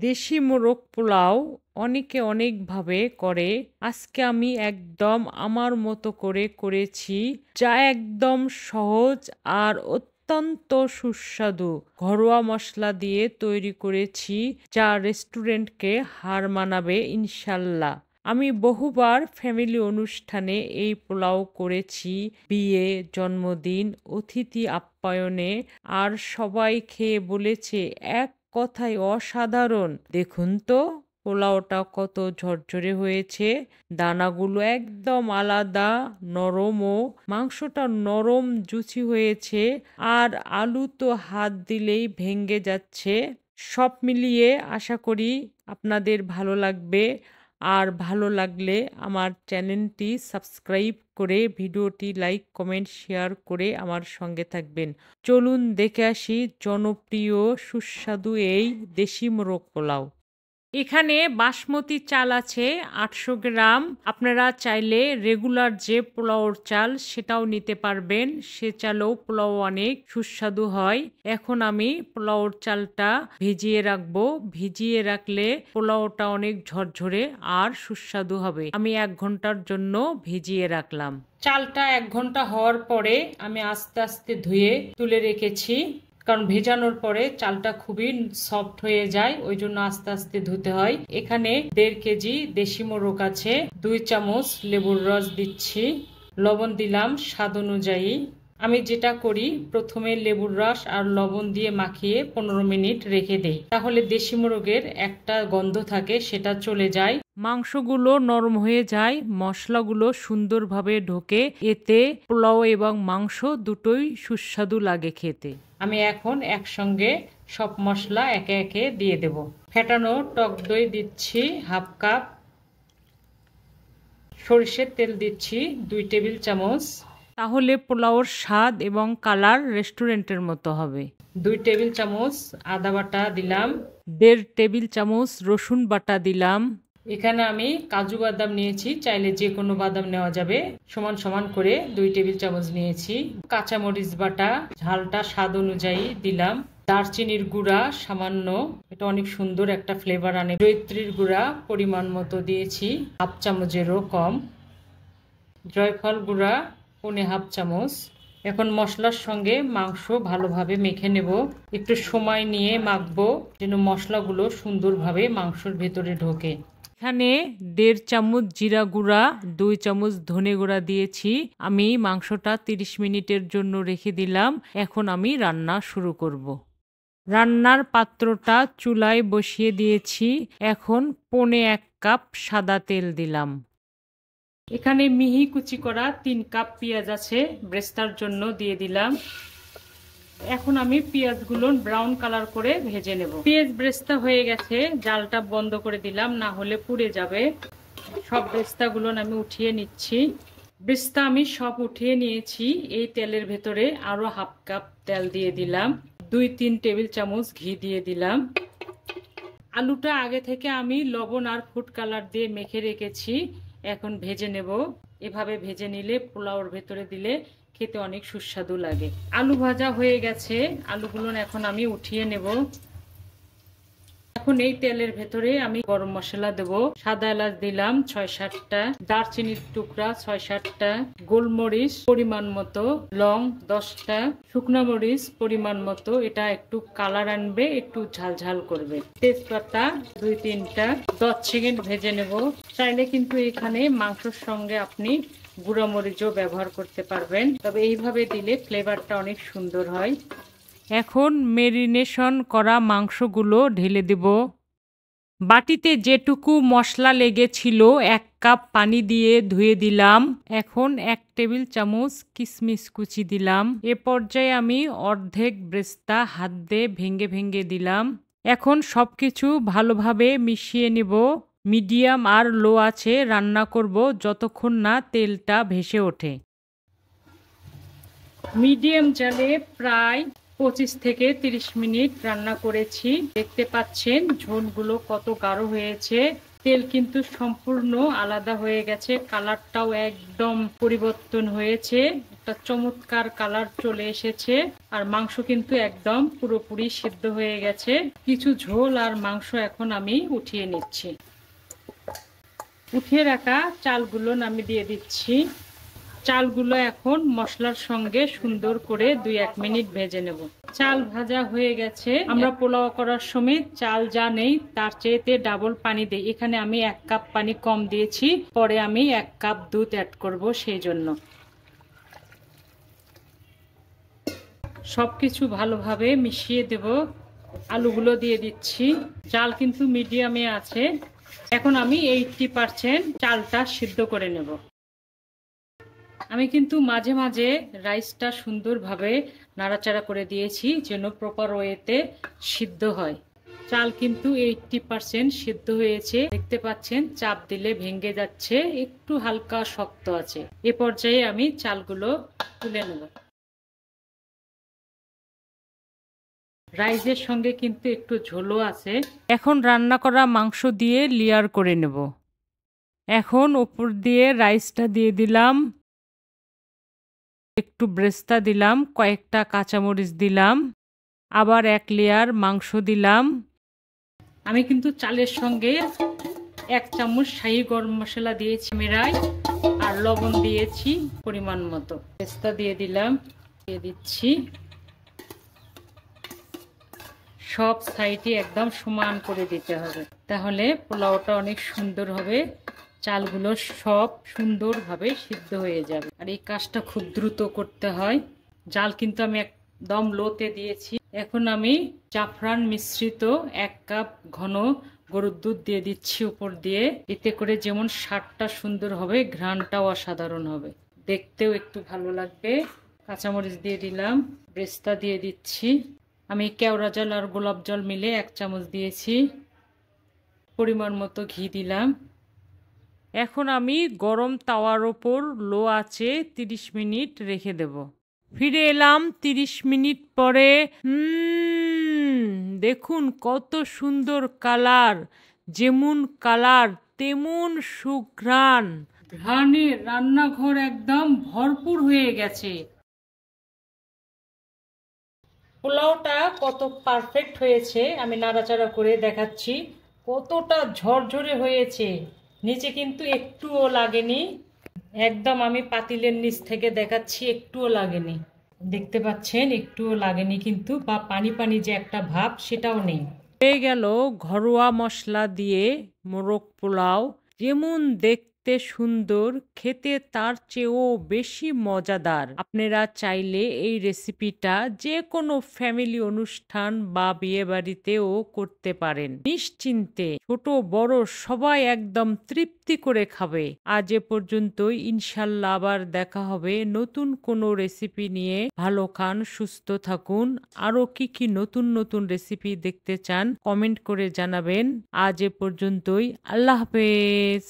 দেশি মোরগ পোলাও অনেকে অনেকভাবে করে। আজকে আমি একদম আমার মতো করে করেছি, যা একদম সহজ আর অত্যন্ত সুস্বাদু। ঘরোয়া মশলা দিয়ে তৈরি করেছি, যা রেস্টুরেন্টকে হার মানাবে ইনশাল্লাহ। আমি বহুবার ফ্যামিলি অনুষ্ঠানে এই পোলাও করেছি, বিয়ে, জন্মদিন, অতিথি আপ্যায়নে, আর সবাই খেয়ে বলেছে এক কথায় অসাধারণ। দেখুন তো পোলাওটা কত ঝরঝরে হয়েছে, দানাগুলো একদম আলাদা, নরমও, মাংসটা নরম জুচি হয়েছে, আর আলু তো হাত দিলেই ভেঙে যাচ্ছে। সব মিলিয়ে আশা করি আপনাদের ভালো লাগবে। আর ভালো লাগলে আমার চ্যানেলটি সাবস্ক্রাইব করে ভিডিওটি লাইক, কমেন্ট, শেয়ার করে আমার সঙ্গে থাকবেন। চলুন দেখে আসি জনপ্রিয় সুস্বাদু এই দেশি মোরগ পোলাও। এখানে বাসমতি চাল আছে 800 গ্রাম। আপনারা চাইলে রেগুলার যে পোলাওর চাল সেটাও নিতে পারবেন, সে চালেও পোলাও অনেক সুস্বাদু হয়। এখন আমি পোলাওর চালটা ভিজিয়ে রাখবো। ভিজিয়ে রাখলে পোলাওটা অনেক ঝরঝরে আর সুস্বাদু হবে। আমি 1 ঘন্টার জন্য ভিজিয়ে রাখলাম। চালটা 1 ঘন্টা হওয়ার পরে আমি আস্তে আস্তে ধুয়ে তুলে রেখেছি, কারণ ভেজানোর পরে চালটা খুবই সফট হয়ে যায়, ওই জন্য আস্তে আস্তে ধুতে হয়। এখানে 1.5 কেজি দেশি মোরগ আছে। 2 চামচ লেবুর রস দিচ্ছি, লবণ দিলাম স্বাদ অনুযায়ী। আমি যেটা করি, প্রথমে লেবুর রস আর লবণ দিয়ে মাখিয়ে 15 মিনিট রেখে দেই, তাহলে দেশি মোরগের একটা গন্ধ থাকে সেটা চলে যায়, মাংসগুলো নরম হয়ে যায়, মশলাগুলো সুন্দরভাবে ঢোকে, এতে পোলাও এবং মাংস দুটোই সুস্বাদু লাগে খেতে। আমি এখন একসঙ্গে সব মশলা একে একে দিয়ে দেব। ফেটানো টক দই দিচ্ছি 1/2 কাপ, সরিষার তেল দিচ্ছি 2 টেবিল চামচ, তাহলে পোলাওর স্বাদ এবং কালার রেস্টুরেন্টের মতো হবে। 2 টেবিল চামচ আদা বাটা দিলাম, 1.5 টেবিল চামচ রসুন বাটা দিলাম। এখানে আমি কাজু বাদাম নিয়েছি, চাইলে যে কোনো বাদাম নেওয়া যাবে। সমান সমান করে 2 টেবিল চামচ নিয়েছি। কাঁচামরিচ বাটা, ঝালটা স্বাদ অনুযায়ী দিলাম। দারচিনির গুঁড়া সামান্য, এটা অনেক সুন্দর একটা ফ্লেভার আনে। জয়িত্রীর গুঁড়া পরিমাণ মতো দিয়েছি, 1/2 চামচেরও কম। জয়ফল গুঁড়া 1/2 চামচ। এখন মশলার সঙ্গে মাংস ভালোভাবে মেখে নেব। একটু সময় নিয়ে মাখবো, যেন মশলাগুলো সুন্দরভাবে মাংসের ভেতরে ঢোকে। এখানে 1.5 চামচ জিরা গুঁড়া, 2 চামচ ধনে গুঁড়া দিয়েছি। আমি মাংসটা 30 মিনিটের জন্য রেখে দিলাম। এখন আমি রান্না শুরু করব। রান্নার পাত্রটা চুলায় বসিয়ে দিয়েছি। এখন 1/4 কাপ সাদা তেল দিলাম। এখানে মিহি কুচি করা 3 কাপ পেঁয়াজ আছে, ব্রেস্তার জন্য দিয়ে দিলাম। এখন আমি পেঁয়াজগুলো ব্রাউন কালার করে ভেজে নেব। পেঁয়াজ ব্রেস্তা হয়ে গেছে, জালটা বন্ধ করে দিলাম, না হলে পুড়ে যাবে। সব ব্রেস্তাগুলো আমি উঠিয়ে নিচ্ছি। ব্রেস্তা আমি সব উঠিয়ে নিয়েছি। এই তেলের ভেতরে আরো 1/2 কাপ তেল দিয়ে দিলাম, 2-3 টেবিল চামচ ঘি দিয়ে দিলাম। আলুটা আগে থেকে আমি লবণ আর ফুড কালার দিয়ে মেখে রেখেছি, এখন ভেজে নেব। এভাবে ভেজে নিলে পোলাওর ভেতরে দিলে খেতে অনেক সুস্বাদু লাগে। আলু ভাজা হয়ে গেছে, আলুগুলো এখন আমি উঠিয়ে নেব। এখন এই তেলের ভেতরে আমি গরম মশলা দেব। সাদা এলাচ দিলাম 6-7টা, দারচিনির টুকরা 6-7টা, গোলমরিচ পরিমাণ মতো, লং 10টা, শুকনো মরিচ পরিমাণ মতো, এটা একটু কালার আনবে, একটু ঝাল ঝাল করবে। তেজপাতা 2-3টা, 10 সেকেন্ড ভেজে নেব। চাইলে কিন্তু এখানে মাংসের সঙ্গে আপনি গুঁড়ো মরিচও ব্যবহার করতে পারবেন, তবে এইভাবে দিলে ফ্লেভারটা অনেক সুন্দর হয়। এখন মেরিনেশন করা মাংসগুলো ঢেলে দেব। বাটিতে যেটুকু মশলা লেগেছিল 1 কাপ পানি দিয়ে ধুয়ে দিলাম। এখন 1 টেবিল চামচ কিশমিশ কুচি দিলাম। এ পর্যায়ে আমি অর্ধেক ব্রেস্তা হাত দিয়ে ভেঙে ভেঙে দিলাম। এখন সবকিছু ভালোভাবে মিশিয়ে নেব। মিডিয়াম আর লো আছে রান্না করব যতক্ষণ না তেলটা ভেসে ওঠে। মিডিয়াম জালে প্রায় 25 থেকে 30 মিনিট রান্না করেছি। দেখতে পাচ্ছেন ঝোলগুলো কত গাঢ় হয়েছে, তেল কিন্তু সম্পূর্ণ আলাদা হয়ে গেছে, কালারটাও একদম পরিবর্তন হয়েছে। একটা চমৎকার কালার চলে এসেছে আর মাংস কিন্তু একদম পুরোপুরি সিদ্ধ হয়ে গেছে। কিছু ঝোল আর মাংস এখন আমি উঠিয়ে নিচ্ছি। উঠিয়ে রাখা চালগুলো আমি দিয়ে দিচ্ছি। চালগুলো এখন মশলার সঙ্গে সুন্দর করে 2-1 মিনিট ভেজে নেব। চাল ভাজা হয়ে গেছে। আমরা পোলাও করার সময় চাল যা নেই তার চেয়েতে ডাবল পানি দিই। এখানে আমি 1 কাপ পানি কম দিয়েছি, পরে আমি 1 কাপ দুধ অ্যাড করব। সেই জন্য সবকিছু ভালোভাবে মিশিয়ে দেব। আলুগুলো দিয়ে দিচ্ছি। চাল কিন্তু মিডিয়ামে আছে। এখন আমি 80% চালটা সিদ্ধ করে নেব। আমি কিন্তু মাঝে মাঝে রাইসটা সুন্দরভাবে নাড়াচাড়া করে দিয়েছি যেন প্রপার ওয়েতে সিদ্ধ হয়। চাল কিন্তু 80% সিদ্ধ হয়েছে। দেখতে পাচ্ছেন চাপ দিলে ভেঙে যাচ্ছে, একটু হালকা শক্ত আছে। এ পর্যায়ে আমি চালগুলো তুলে নেব। রাইসের সঙ্গে কিন্তু একটু ঝোলও আছে। এখন রান্না করা মাংস দিয়ে লেয়ার করে নেব। এখন উপর দিয়ে রাইসটা দিয়ে দিলাম, একটু ব্রেস্তা দিলাম, কয়েকটা কাঁচামরিচ দিলাম, আবার 1 লেয়ার মাংস দিলাম। আমি কিন্তু চালের সঙ্গে 1 চামচ শাহি গরম মশলা দিয়েছি মেরাই, আর লবণ দিয়েছি পরিমাণ মতো। ব্রেস্তা দিয়ে দিলাম, দিয়ে দিচ্ছি। সব সাইডে একদম সমান করে দিতে হবে, তাহলে পোলাওটা অনেক সুন্দর হবে। চালগুলো সব সুন্দরভাবে সিদ্ধ হয়ে যাবে। আর এই কাজটা খুব দ্রুত করতে হয়। জাল কিন্তু আমি একদম লোতে দিয়েছি। এখন আমি জাফরান মিশ্রিত 1 কাপ ঘন গরুর দুধ দিয়ে দিচ্ছি উপর দিয়ে। এতে করে যেমন স্বাদটা সুন্দর হবে, ঘ্রাণটাও অসাধারণ হবে, দেখতেও একটু ভালো লাগবে। কাঁচামরিচ দিয়ে দিলাম, ব্রেস্তা দিয়ে দিচ্ছি। আমি কেওড়া জল আর গোলাপ জল মিলে 1 চামচ দিয়েছি। পরিমাণ মতো ঘি দিলাম। এখন আমি গরম তাওয়ার ওপর লো আঁচে 30 মিনিট রেখে দেব। ফিরে এলাম 30 মিনিট পরে। দেখুন কত সুন্দর কালার, যেমন কালার তেমন সুঘ্রাণ। ঘ্রাণে রান্নাঘর একদম ভরপুর হয়ে গেছে। পোলাওটা কত পারফেক্ট হয়েছে আমি নাড়াচাড়া করে দেখাচ্ছি। কতটা ঝরঝরে হয়েছে, নিচে কিন্তু একটুও লাগেনি। একদম আমি পাতিলের নিচ থেকে দেখাচ্ছি, একটুও লাগেনি। দেখতে পাচ্ছেন একটুও লাগেনি কিন্তু, বা পানি পানি যে একটা ভাব সেটাও নেই। হয়ে গেল ঘরোয়া মশলা দিয়ে মোরগ পোলাও। যেমন দেখতে সুন্দর, খেতে তার চেয়েও বেশি মজাদার। আপনারা চাইলে এই রেসিপিটা যে কোনো ফ্যামিলি অনুষ্ঠান বা বিয়ে বাড়িতেও করতে পারেন নিশ্চিন্তে। ছোট বড় সবাই একদম তৃপ্তি করে খাবে। আজ এ পর্যন্তই। ইনশাল্লাহ আবার দেখা হবে নতুন কোনো রেসিপি নিয়ে। ভালো খান, সুস্থ থাকুন। আরো কি কি নতুন নতুন রেসিপি দেখতে চান কমেন্ট করে জানাবেন। আজ এ পর্যন্তই। আল্লাহ হাফেজ।